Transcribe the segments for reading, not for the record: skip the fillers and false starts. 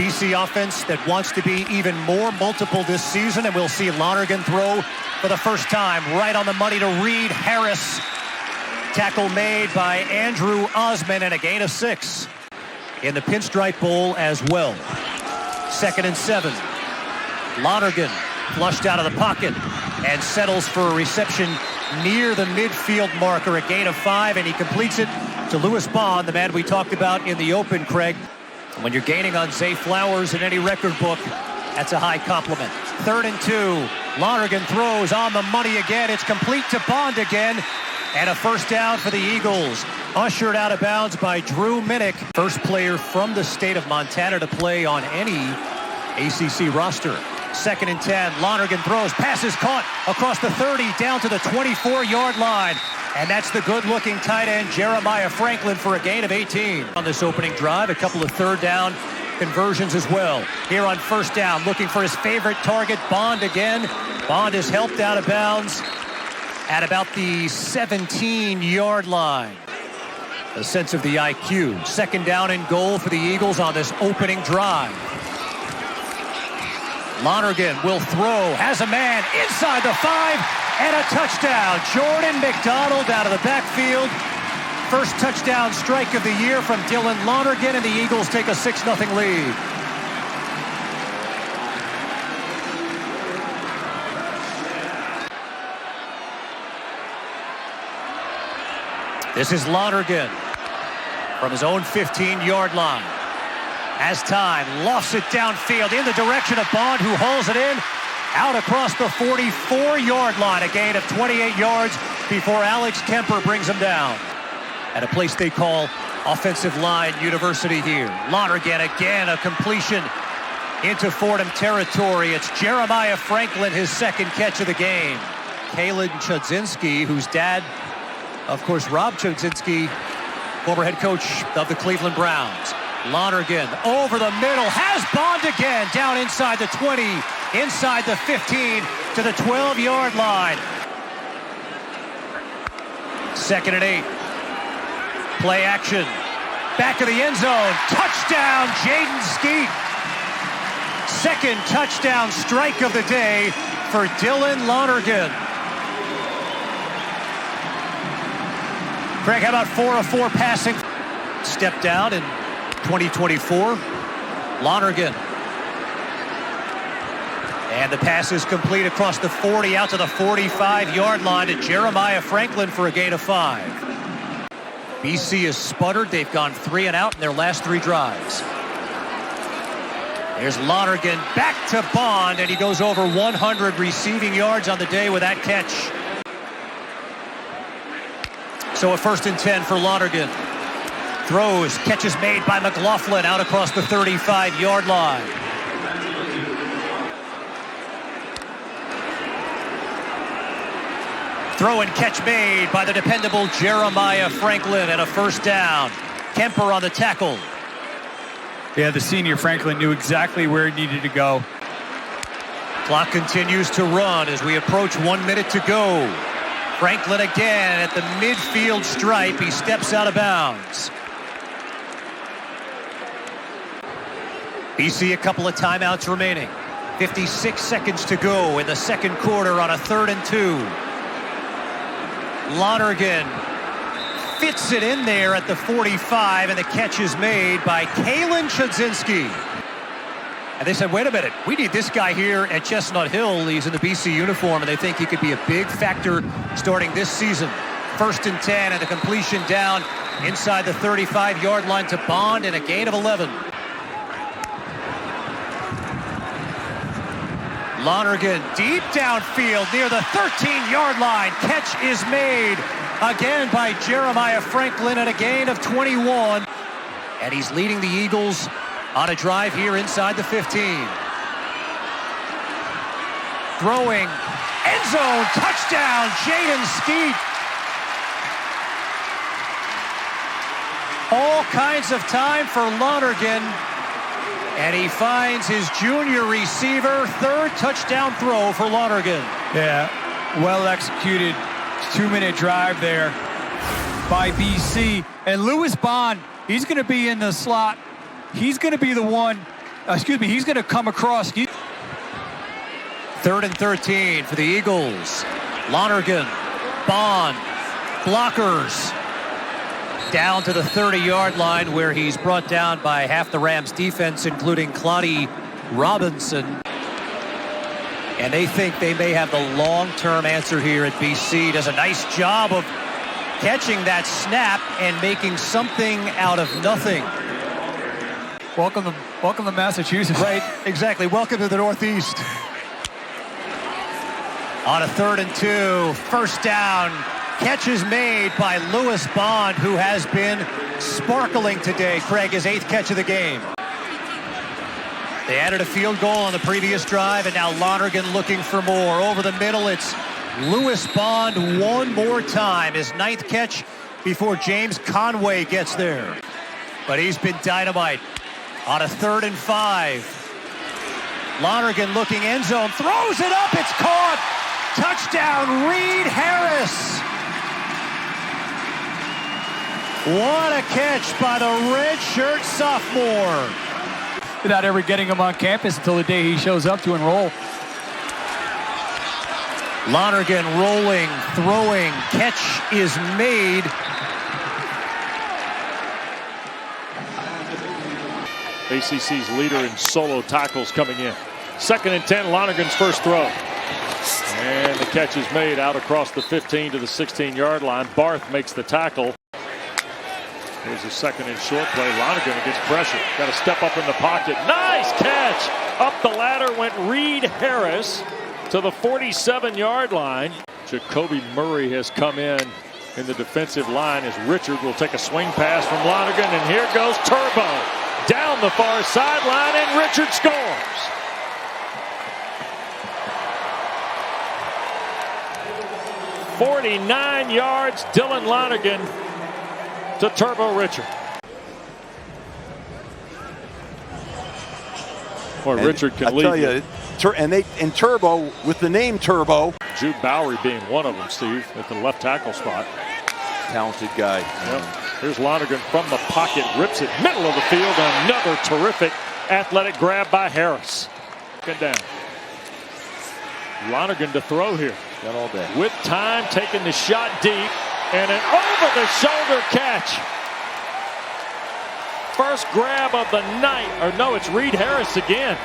BC offense that wants to be even more multiple this season, and we'll see Lonergan throw for the first time right on the money to Reed Harris. Tackle made by Andrew Osman, and a gain of 6 in the Pinstripe Bowl as well. 2nd and 7. Lonergan flushed out of the pocket and settles for a reception near the midfield marker, a gain of 5, and he completes it to Lewis Bond, the man we talked about in the open, Craig. When you're gaining on Zay Flowers in any record book, that's a high compliment. 3rd and 2. Lonergan throws on the money again. It's complete to Bond again. And a first down for the Eagles. Ushered out of bounds by Drew Minnick. First player from the state of Montana to play on any ACC roster. 2nd and 10. Lonergan throws. Pass is caught across the 30 down to the 24-yard line. And that's the good-looking tight end, Jeremiah Franklin, for a gain of 18. On this opening drive, a couple of third down conversions as well. Here on first down, looking for his favorite target, Bond again. Bond is helped out of bounds at about the 17-yard line. A sense of the IQ. 2nd down and goal for the Eagles on this opening drive. Lonergan will throw, has a man inside the 5, and a touchdown. Jordan McDonald out of the backfield. First touchdown strike of the year from Dylan Lonergan, and the Eagles take a 6-0 lead. This is Lonergan from his own 15-yard line. Has time, lofts it downfield in the direction of Bond, who hauls it in. Out across the 44-yard line, a gain of 28 yards before Alex Kemper brings him down. At a place they call Offensive Line University here. Lonergan again, a completion into Fordham territory. It's Jeremiah Franklin, his 2nd catch of the game. Kalen Chudzinski, whose dad, of course, Rob Chudzinski, former head coach of the Cleveland Browns. Lonergan over the middle, has Bond again, down inside the 20, inside the 15 to the 12-yard line. 2nd and 8. Play action. Back of the end zone. Touchdown, Jaden Skeet. 2nd touchdown strike of the day for Dylan Lonergan. Craig, how about 4 of 4 passing? Step down in 2024. Lonergan. And the pass is complete across the 40 out to the 45-yard line to Jeremiah Franklin for a gain of 5. BC has sputtered. They've gone 3 and out in their last 3 drives. There's Lonergan back to Bond, and he goes over 100 receiving yards on the day with that catch. So a 1st and 10 for Lonergan. Throws, catches made by McLaughlin out across the 35-yard line. Throw and catch made by the dependable Jeremiah Franklin, and a first down. Kemper on the tackle. Yeah, the senior Franklin knew exactly where he needed to go. Clock continues to run as we approach 1 minute to go. Franklin again at the midfield stripe. He steps out of bounds. BC a couple of timeouts remaining. 56 seconds to go in the 2nd quarter on a 3rd and 2. Lonergan fits it in there at the 45, and the catch is made by Kalen Chudzinski. And they said, wait a minute, we need this guy here at Chestnut Hill. He's in the BC uniform, and they think he could be a big factor starting this season. 1st and 10, and the completion down inside the 35-yard line to Bond, and a gain of 11. Lonergan deep downfield near the 13-yard line. Catch is made again by Jeremiah Franklin, and a gain of 21. And he's leading the Eagles on a drive here inside the 15. Throwing, end zone, touchdown, Jaden Skeet. All kinds of time for Lonergan. And he finds his junior receiver. 3rd touchdown throw for Lonergan. Yeah, well executed 2-minute drive there by BC. And Lewis Bond, he's going to be in the slot. He's going to be the one He's going to come across. 3rd and 13 for the Eagles. Lonergan, Bond, blockers. Down to the 30-yard line where he's brought down by half the Rams defense, including Claude Robinson. And they think they may have the long-term answer here at BC. Does a nice job of catching that snap and making something out of nothing. Welcome to Massachusetts. Right, exactly. Welcome to the Northeast. On a 3rd and 2, 1st down. Catch is made by Lewis Bond, who has been sparkling today. Craig, his 8th catch of the game. They added a field goal on the previous drive, and now Lonergan looking for more. Over the middle, it's Lewis Bond one more time. His 9th catch before James Conway gets there. But he's been dynamite. On a 3rd and 5. Lonergan looking end zone, throws it up, it's caught! Touchdown, Reed Harris! What a catch by the redshirt sophomore. Without ever getting him on campus until the day he shows up to enroll. Lonergan rolling, throwing, catch is made. ACC's leader in solo tackles coming in. 2nd and 10, Lonergan's first throw. And the catch is made out across the 15 to the 16-yard line. Barth makes the tackle. Here's a 2nd and short play. Lonergan against pressure. Got to step up in the pocket. Nice catch! Up the ladder went Reed Harris to the 47-yard line. Jacoby Murray has come in the defensive line as Richard will take a swing pass from Lonergan. And here goes Turbo down the far sideline, and Richard scores. "49 yards, Dylan Lonergan to Turbo Richard." Boy, Richard can lead. I tell you, and Turbo, with the name Turbo. Jude Bowery being one of them, Steve, at the left tackle spot. Talented guy. Yep. Here's Lonergan from the pocket, rips it middle of the field. Another terrific athletic grab by Harris. Get down. Lonergan to throw here. Got all day. With time, taking the shot deep, and an over-the-shoulder catch. First grab of the night. Or no, it's Reed Harris again.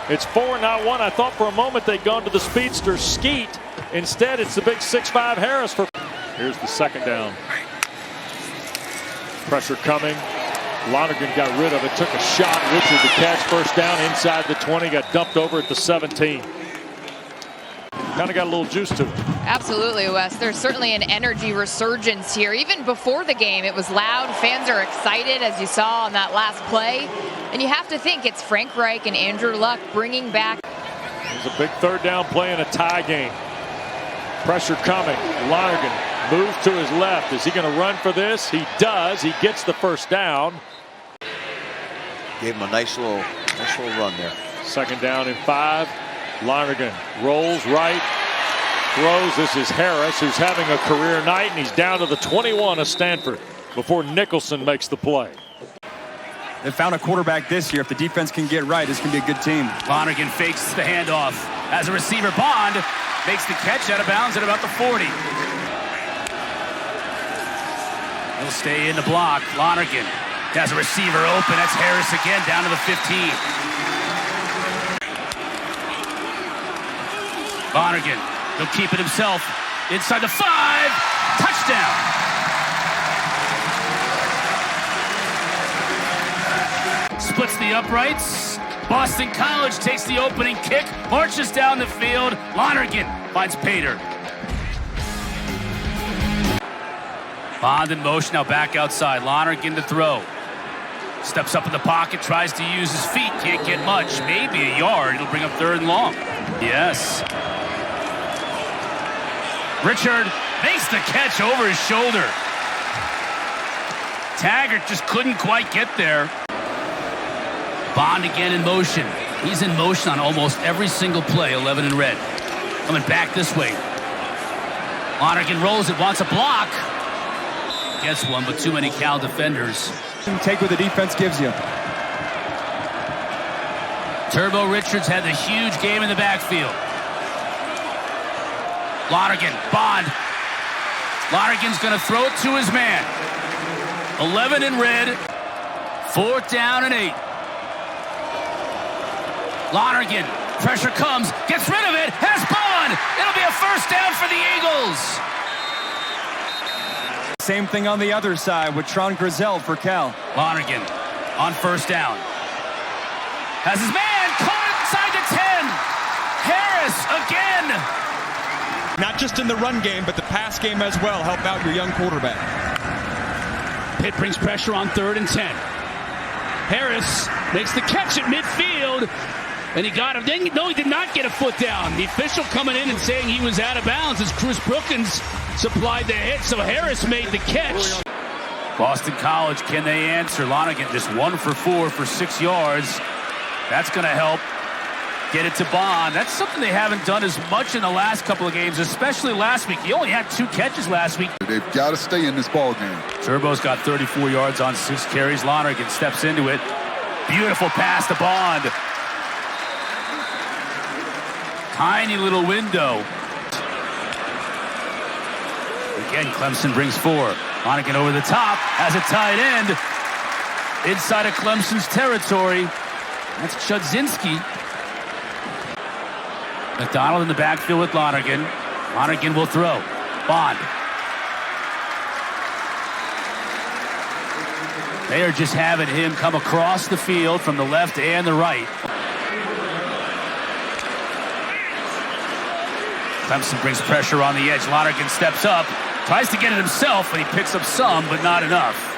It's 4, not 1. I thought for a moment they'd gone to the speedster Skeet. Instead, it's the big 6'5" Harris. Here's the 2nd down. Pressure coming. Lonergan got rid of it, took a shot. Richard to catch, 1st down inside the 20, got dumped over at the 17. Kind of got a little juice to it. Absolutely, Wes. There's certainly an energy resurgence here. Even before the game, it was loud. Fans are excited, as you saw on that last play. And you have to think it's Frank Reich and Andrew Luck bringing back. There's a big 3rd down play in a tie game. Pressure coming. Lonergan moves to his left. Is he going to run for this? He does. He gets the 1st down. Gave him a nice little run there. 2nd down and 5. Lonergan rolls right, throws. This is Harris, who's having a career night, and he's down to the 21 of Stanford before Nicholson makes the play. They found a quarterback this year. If the defense can get right, this can be a good team. Lonergan fakes the handoff. As a receiver, Bond makes the catch out of bounds at about the 40. He'll stay in the block. Lonergan has a receiver open. That's Harris again, down to the 15. Lonergan, he'll keep it himself. Inside the 5. Touchdown. Splits the uprights. Boston College takes the opening kick, marches down the field. Lonergan finds Pater. Bond in motion, now back outside. Lonergan to throw. Steps up in the pocket, tries to use his feet. Can't get much. Maybe a yard. It'll bring up 3rd and long. Yes. Richard makes the catch over his shoulder. Taggart just couldn't quite get there. Bond again in motion. He's in motion on almost every single play, 11 in red. Coming back this way. Lonergan rolls it, wants a block. Gets one, but too many Cal defenders. Take what the defense gives you. Turbo Richards had the huge game in the backfield. Lonergan, Bond. Lonergan's going to throw it to his man. 11 in red. 4th down and 8. Lonergan, pressure comes, gets rid of it, has Bond. It'll be a 1st down for the Eagles. Same thing on the other side with Tron Grizel for Cal. Lonergan on 1st down. Has his man caught inside the 10. Harris again. Not just in the run game, but the pass game as well. Help out your young quarterback. Pitt brings pressure on 3rd and 10. Harris makes the catch at midfield, and he got him. No, he did not get a foot down. The official coming in and saying he was out of bounds as Cruz Brookins supplied the hit, so Harris made the catch. Boston College, can they answer? Lonergan just 1 for 4 for 6 yards. That's going to help get it to Bond. That's something they haven't done as much in the last couple of games, especially last week. He only had 2 catches last week. They've got to stay in this ball game. Turbo's got 34 yards on 6 carries. Lonergan steps into it. Beautiful pass to Bond. Tiny little window. Again, Clemson brings 4. Lonergan over the top as a tight end. Inside of Clemson's territory. That's Chudzinski. McDonald in the backfield with Lonergan. Lonergan will throw. Bond. They are just having him come across the field from the left and the right. Clemson brings pressure on the edge. Lonergan steps up, tries to get it himself, and he picks up some, but not enough.